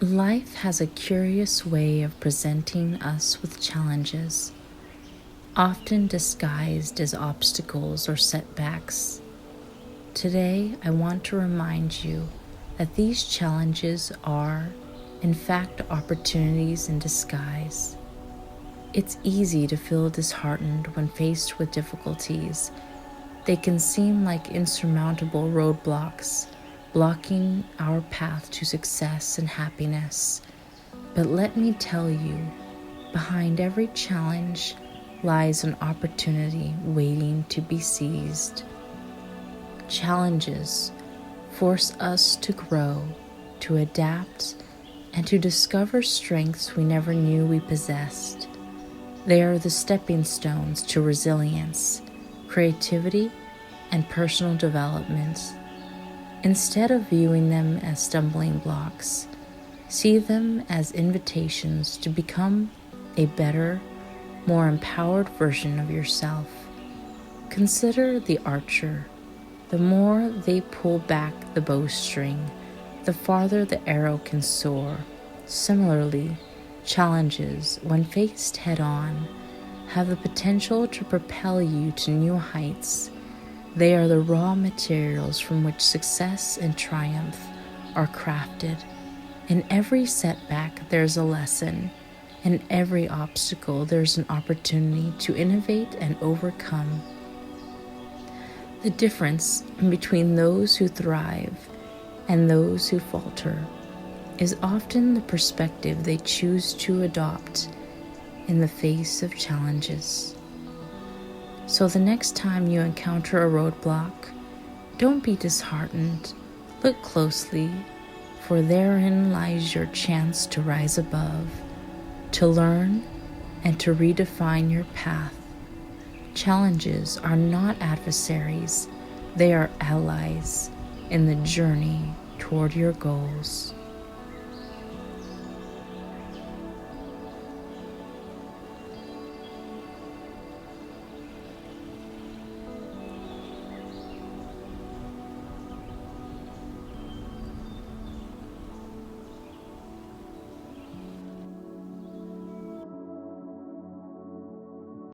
Life has a curious way of presenting us with challenges, often disguised as obstacles or setbacks. Today, I want to remind you that these challenges are, in fact, opportunities in disguise. It's easy to feel disheartened when faced with difficulties. They can seem like insurmountable roadblocks, blocking our path to success and happiness. But let me tell you, behind every challenge lies an opportunity waiting to be seized. Challenges force us to grow, to adapt, and to discover strengths we never knew we possessed. They are the stepping stones to resilience, creativity, and personal development. Instead of viewing them as stumbling blocks, see them as invitations to become a better, more empowered version of yourself. Consider the archer. The more they pull back the bowstring, the farther the arrow can soar. Similarly, challenges, when faced head-on, have the potential to propel you to new heights. They are the raw materials from which success and triumph are crafted. In every setback, there's a lesson. In every obstacle, there's an opportunity to innovate and overcome. The difference between those who thrive and those who falter is often the perspective they choose to adopt in the face of challenges. So the next time you encounter a roadblock, don't be disheartened. Look closely, for therein lies your chance to rise above, to learn, and to redefine your path. Challenges are not adversaries, they are allies in the journey toward your goals.